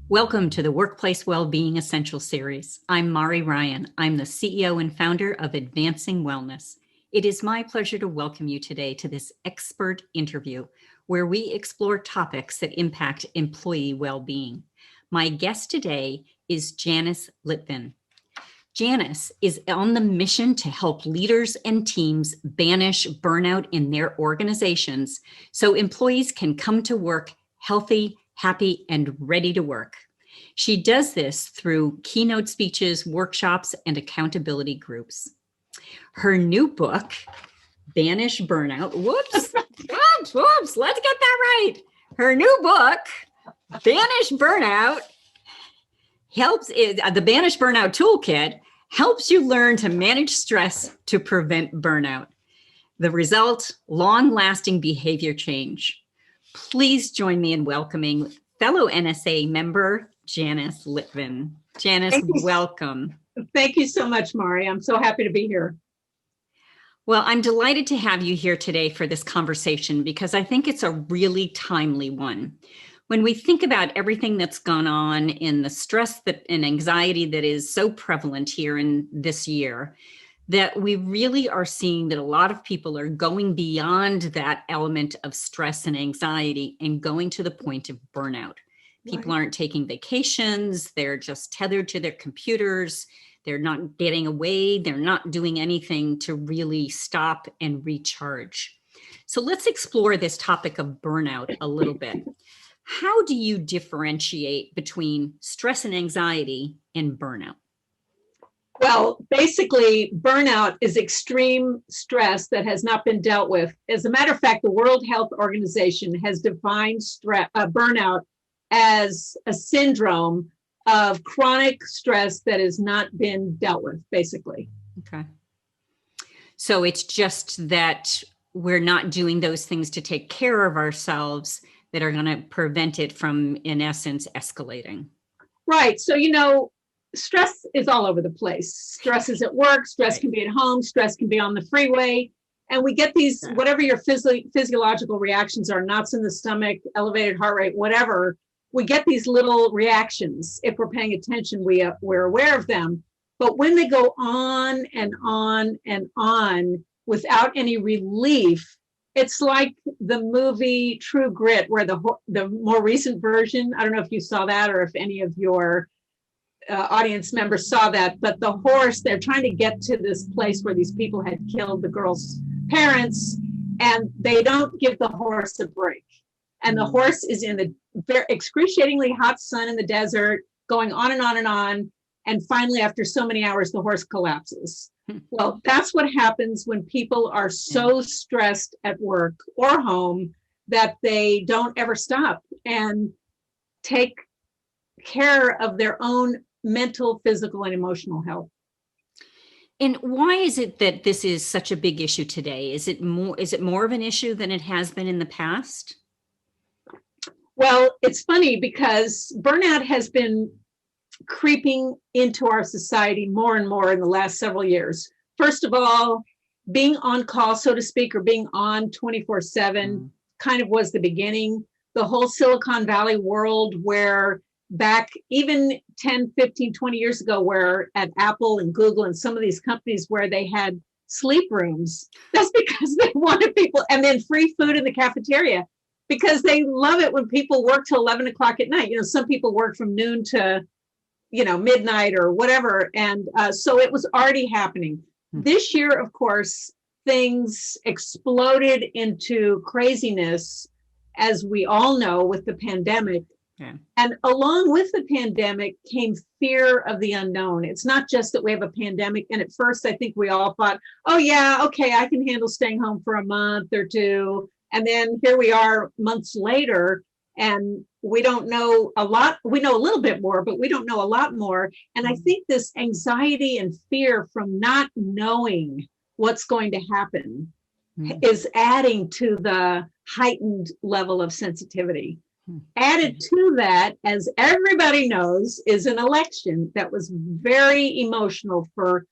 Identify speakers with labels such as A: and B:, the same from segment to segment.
A: Welcome to the Workplace Wellbeing Essential Series. I'm Mari Ryan. I'm the CEO and founder of Advancing Wellness. It is my pleasure to welcome you today to this expert interview where we explore topics that impact employee well-being. My guest today is Janice Litvin. Janice is on the mission to help leaders and teams banish burnout in their organizations so employees can come to work healthy, happy, and ready to work. She does this through keynote speeches, workshops, and accountability groups. Her new book, Banish Burnout, let's get that right. Her new book, Banish Burnout, the Banish Burnout Toolkit helps you learn to manage stress to prevent burnout. The result, long-lasting behavior change. Please join me in welcoming fellow NSA member, Janice Litvin. Janice, welcome.
B: Thank you so much, Mari. I'm so happy to be here.
A: Well, I'm delighted to have you here today for this conversation because I think it's a really timely one. When we think about everything that's gone on in the stress and anxiety that is so prevalent here in this year, that we really are seeing that a lot of people are going beyond that element of stress and anxiety and going to the point of burnout. People aren't taking vacations, they're just tethered to their computers, they're not getting away, they're not doing anything to really stop and recharge. So let's explore this topic of burnout a little bit. How do you differentiate between stress and anxiety and burnout?
B: Well, basically, burnout is extreme stress that has not been dealt with. As a matter of fact, the World Health Organization has defined burnout as a syndrome of chronic stress that has not been dealt with, basically.
A: Okay. So it's just that we're not doing those things to take care of ourselves that are going to prevent it from, in essence, escalating.
B: Right. So, stress is all over the place. Stress is at work, stress can be at home, stress can be on the freeway. And we get these, whatever your physiological reactions are, knots in the stomach, elevated heart rate, whatever, we get these little reactions. If we're paying attention, we're aware of them. But when they go on and on and on without any relief, it's like the movie True Grit, where the more recent version, I don't know if you saw that or if any of your audience members saw that, but the horse, they're trying to get to this place where these people had killed the girl's parents, and they don't give the horse a break. And the horse is in the excruciatingly hot sun in the desert, going on and on and on. And finally, after so many hours, the horse collapses. Well, that's what happens when people are so stressed at work or home that they don't ever stop and take care of their own mental, physical, and emotional health.
A: And why is it that this is such a big issue today? Is it more of an issue than it has been in the past?
B: Well, it's funny because burnout has been creeping into our society more and more in the last several years. First of all, being on call, so to speak, or being on 24/7 kind of was the beginning. The whole Silicon Valley world, where back even 10, 15, 20 years ago, where at Apple and Google and some of these companies where they had sleep rooms, that's because they wanted people, and then free food in the cafeteria, because they love it when people work till 11 o'clock at night. Some people work from noon to, midnight or whatever. And so it was already happening. This year, of course, things exploded into craziness, as we all know, with the pandemic. Yeah. And along with the pandemic came fear of the unknown. It's not just that we have a pandemic. And at first, I think we all thought, oh, yeah, okay, I can handle staying home for a month or two. And then here we are months later, and we don't know a lot. We know a little bit more, but we don't know a lot more. And I think this anxiety and fear from not knowing what's going to happen is adding to the heightened level of sensitivity. Added to that, as everybody knows, is an election that was very emotional for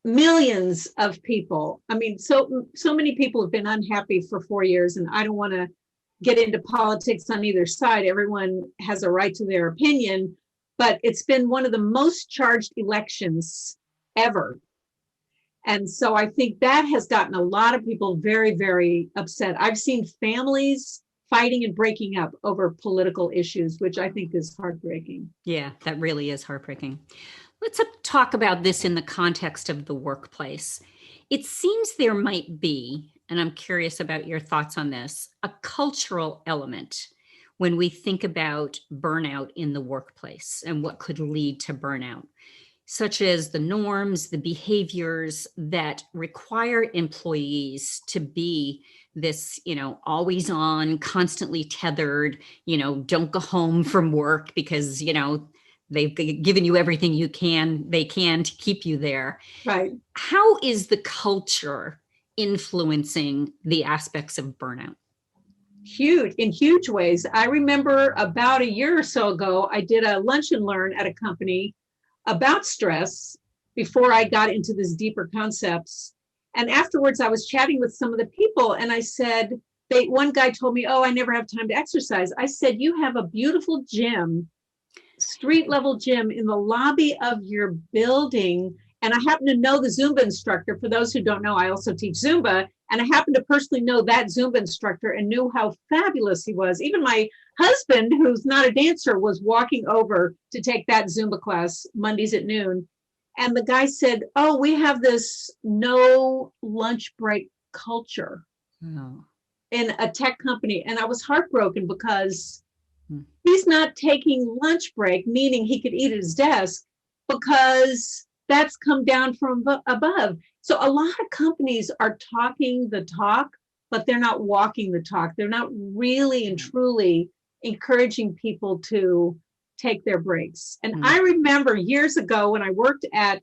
B: millions of people. I mean, so many people have been unhappy for 4 years, and I don't want to get into politics on either side. Everyone has a right to their opinion, but it's been one of the most charged elections ever. And so I think that has gotten a lot of people very, very upset. I've seen families fighting and breaking up over political issues, which I think is heartbreaking.
A: Yeah, that really is heartbreaking. Let's talk about this in the context of the workplace. It seems there might be, and I'm curious about your thoughts on this, a cultural element when we think about burnout in the workplace and what could lead to burnout, such as the norms, the behaviors that require employees to be this, always on, constantly tethered, don't go home from work because, they've given you everything they can to keep you there.
B: Right.
A: How is the culture influencing the aspects of burnout?
B: In huge ways. I remember about a year or so ago, I did a lunch and learn at a company about stress before I got into this deeper concepts. And afterwards, I was chatting with some of the people and I said, one guy told me, oh, I never have time to exercise. I said, you have a beautiful gym, street level gym in the lobby of your building. And I happen to know the Zumba instructor. For those who don't know, I also teach Zumba. And I happen to personally know that Zumba instructor and knew how fabulous he was. Even my husband, who's not a dancer, was walking over to take that Zumba class Mondays at noon. And the guy said, oh, we have this no lunch break culture in a tech company. And I was heartbroken because he's not taking lunch break, meaning he could eat at his desk, because that's come down from above. So a lot of companies are talking the talk, but they're not walking the talk. They're not really and truly encouraging people to take their breaks. And I remember years ago when I worked at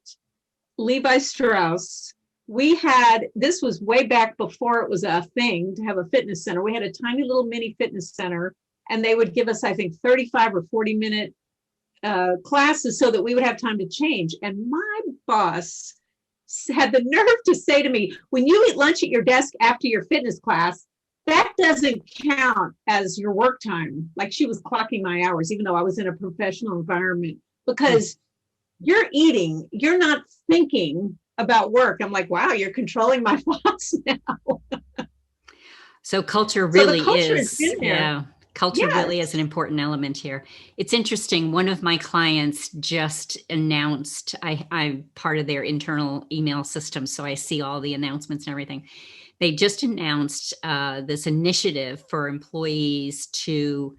B: Levi Strauss, this was way back before it was a thing to have a fitness center. We had a tiny little mini fitness center, and they would give us, I think, 35 or 40-minute classes so that we would have time to change. And my boss had the nerve to say to me, when you eat lunch at your desk after your fitness class, that doesn't count as your work time. Like, she was clocking my hours, even though I was in a professional environment, because you're eating, you're not thinking about work. I'm like, wow, you're controlling my thoughts now.
A: So culture really
B: is,
A: yeah. Culture really is an important element here. It's interesting. One of my clients just announced, I'm part of their internal email system, so I see all the announcements and everything. They just announced this initiative for employees to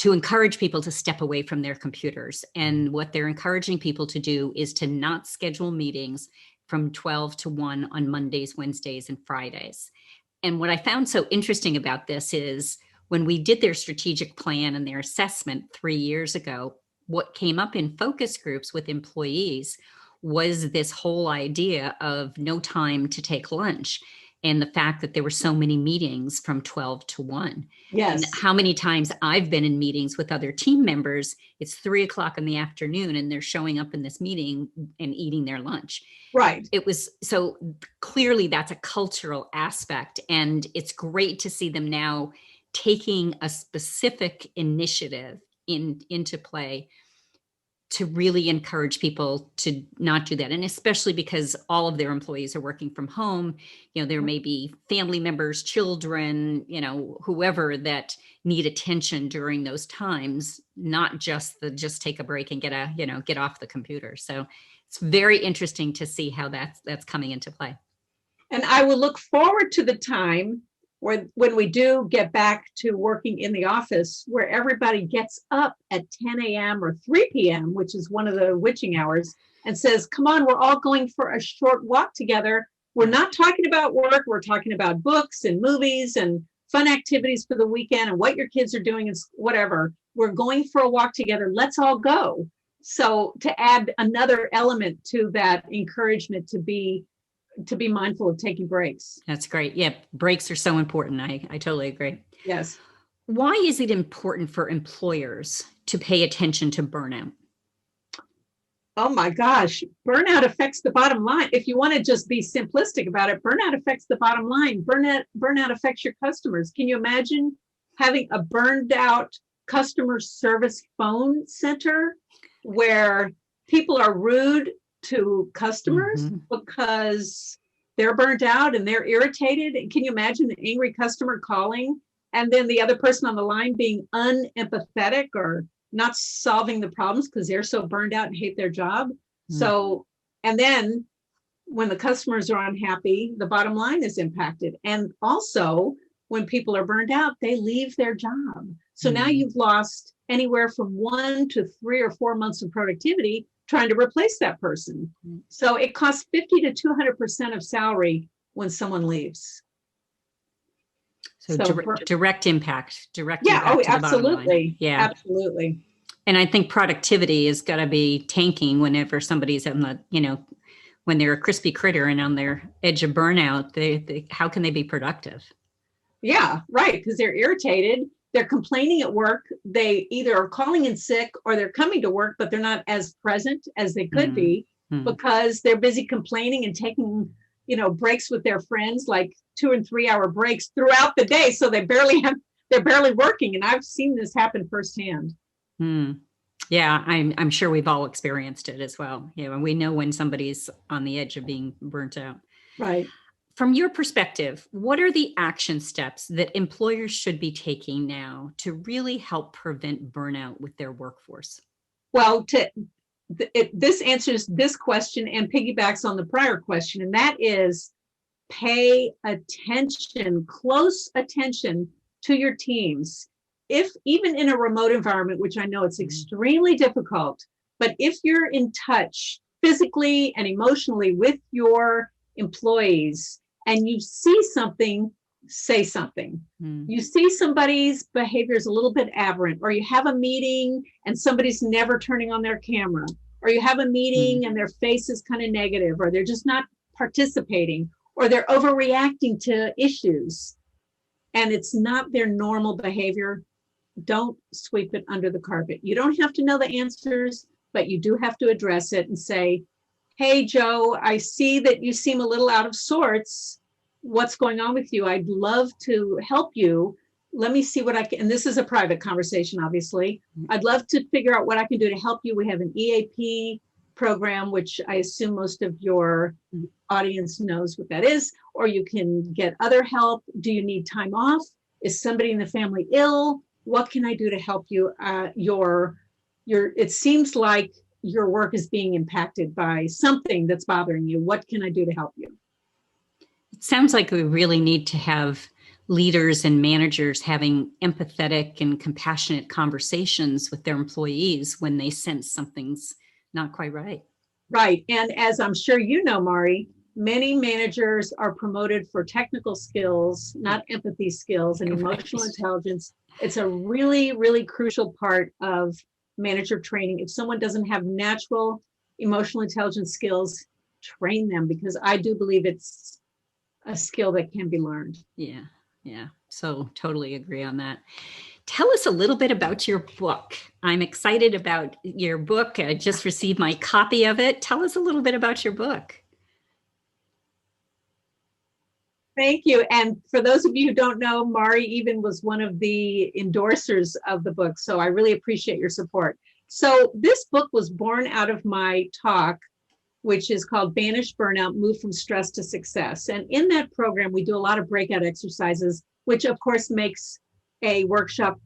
A: encourage people to step away from their computers. And what they're encouraging people to do is to not schedule meetings from 12 to 1 on Mondays, Wednesdays, and Fridays. And what I found so interesting about this is, when we did their strategic plan and their assessment 3 years ago, what came up in focus groups with employees was this whole idea of no time to take lunch, and the fact that there were so many meetings from 12 to 1.
B: Yes.
A: And how many times I've been in meetings with other team members, it's 3 o'clock in the afternoon and they're showing up in this meeting and eating their lunch.
B: Right.
A: It was so clearly that's a cultural aspect, and it's great to see them now taking a specific initiative into play to really encourage people to not do that. And especially because all of their employees are working from home, there may be family members, children, whoever that need attention during those times, not just take a break and get off the computer. So it's very interesting to see how that's coming into play.
B: And I will look forward to the time when we do get back to working in the office, where everybody gets up at 10 a.m. or 3 p.m., which is one of the witching hours, and says, come on, we're all going for a short walk together. We're not talking about work. We're talking about books and movies and fun activities for the weekend and what your kids are doing and whatever. We're going for a walk together. Let's all go. So to add another element to that encouragement to be mindful of taking breaks.
A: That's great. Yeah, breaks are so important. I totally agree.
B: Yes.
A: Why is it important for employers to pay attention to burnout?
B: Oh my gosh, burnout affects the bottom line. If you want to just be simplistic about it, burnout affects the bottom line. Burnout affects your customers. Can you imagine having a burned out customer service phone center where people are rude to customers because they're burnt out and they're irritated. And can you imagine an angry customer calling and then the other person on the line being unempathetic or not solving the problems because they're so burned out and hate their job? So, and then when the customers are unhappy, the bottom line is impacted. And also, when people are burned out, they leave their job. So now you've lost anywhere from 1 to 3 or 4 months of productivity trying to replace that person. So it costs 50 to 200% of salary when someone leaves.
A: So direct impact, direct
B: yeah,
A: impact
B: oh,
A: to the bottom line.
B: absolutely.
A: Yeah,
B: Absolutely.
A: and I think productivity is got to be tanking whenever somebody's on the, when they're a crispy critter and on their edge of burnout, they how can they be productive?
B: Yeah, right. Because they're irritated. They're complaining at work. They either are calling in sick or they're coming to work, but they're not as present as they could be because they're busy complaining and taking, breaks with their friends, like 2 and 3 hour breaks throughout the day. So they're barely working. And I've seen this happen firsthand.
A: Yeah, I'm sure we've all experienced it as well. We know when somebody's on the edge of being burnt out.
B: Right.
A: From your perspective, what are the action steps that employers should be taking now to really help prevent burnout with their workforce?
B: Well, this answers this question and piggybacks on the prior question, and that is pay attention, close attention to your teams. If even in a remote environment, which I know it's extremely difficult, but if you're in touch physically and emotionally with your employees and you see something, say something. You see somebody's behavior is a little bit aberrant, or you have a meeting and somebody's never turning on their camera, or you have a meeting and their face is kind of negative, or they're just not participating, or they're overreacting to issues and it's not their normal behavior. Don't sweep it under the carpet. You don't have to know the answers, but you do have to address it and say, hey, Joe, I see that you seem a little out of sorts. What's going on with you? I'd love to help you. Let me see what I can. And this is a private conversation, obviously. I'd love to figure out what I can do to help you. We have an EAP program, which I assume most of your audience knows what that is, or you can get other help. Do you need time off? Is somebody in the family ill? What can I do to help you? It seems like your work is being impacted by something that's bothering you. What can I do to help you?
A: It sounds like we really need to have leaders and managers having empathetic and compassionate conversations with their employees when they sense something's not quite right.
B: Right. And as I'm sure you know, Mari, many managers are promoted for technical skills, not empathy skills and emotional intelligence. It's a really, really crucial part of manager training. If someone doesn't have natural emotional intelligence skills, train them, because I do believe it's a skill that can be learned.
A: Yeah. So totally agree on that. Tell us a little bit about your book. I'm excited about your book. I just received my copy of it. Tell us a little bit about your book.
B: Thank you. And for those of you who don't know, Mari even was one of the endorsers of the book. So I really appreciate your support. So this book was born out of my talk, which is called Banish Burnout, Move from Stress to Success. And in that program, we do a lot of breakout exercises, which of course makes a workshop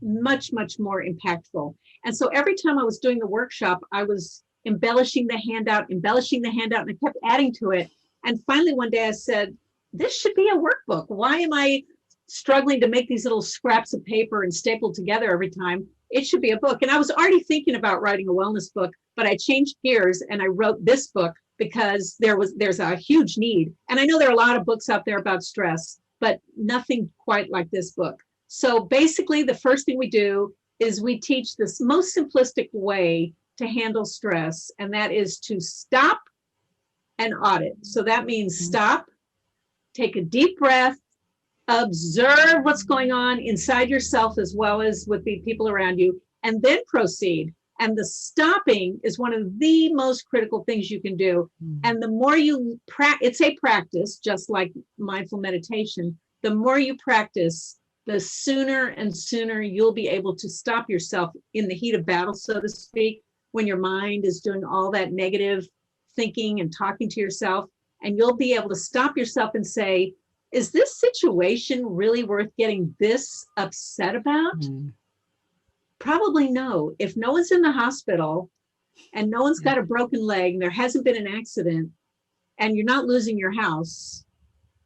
B: much, much more impactful. And so every time I was doing the workshop, I was embellishing the handout, and I kept adding to it. And finally, one day I said, this should be a workbook. Why am I struggling to make these little scraps of paper and staple together every time? It should be a book. And I was already thinking about writing a wellness book, but I changed gears and I wrote this book because there's a huge need. And I know there are a lot of books out there about stress, but nothing quite like this book. So basically, the first thing we do is we teach this most simplistic way to handle stress, and that is to stop and audit. So that means stop, take a deep breath, observe what's going on inside yourself as well as with the people around you, and then proceed. And the stopping is one of the most critical things you can do. And the more you it's a practice, just like mindful meditation, the more you practice, the sooner and sooner you'll be able to stop yourself in the heat of battle, so to speak, when your mind is doing all that negative thinking and talking to yourself. And you'll be able to stop yourself and say, is this situation really worth getting this upset about? Probably no. If no one's in the hospital and no one's got a broken leg and there hasn't been an accident and you're not losing your house,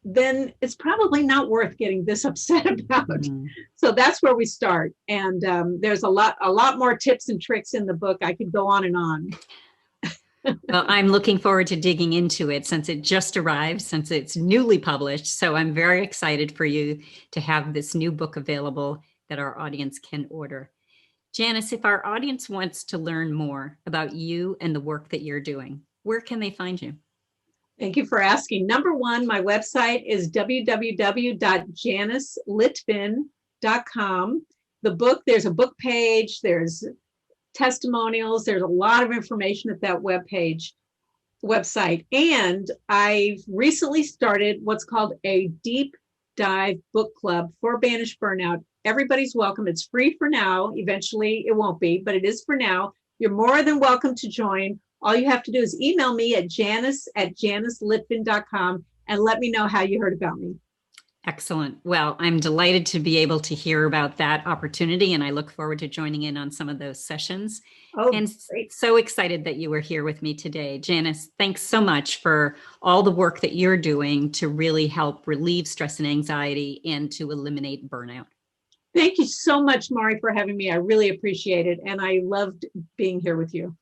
B: then it's probably not worth getting this upset about. So that's where we start. And there's a lot more tips and tricks in the book. I could go on and on.
A: Well, I'm looking forward to digging into it since it just arrived, since it's newly published. So I'm very excited for you to have this new book available that our audience can order. Janice, if our audience wants to learn more about you and the work that you're doing, where can they find you?
B: Thank you for asking. Number one, my website is www.janicelitvin.com. The book, there's a book page, there's testimonials, there's a lot of information at that website. And I've recently started what's called a deep dive book club for Banished Burnout. Everybody's welcome. It's free for now. Eventually it won't be, but it is for now. You're more than welcome to join. All you have to do is email me at janice@janicelitvin.com and let me know how you heard about me.
A: Excellent. Well, I'm delighted to be able to hear about that opportunity, and I look forward to joining in on some of those sessions. And
B: Great.
A: So excited that you were here with me today. Janice, thanks so much for all the work that you're doing to really help relieve stress and anxiety and to eliminate burnout.
B: Thank you so much, Mari, for having me. I really appreciate it. And I loved being here with you.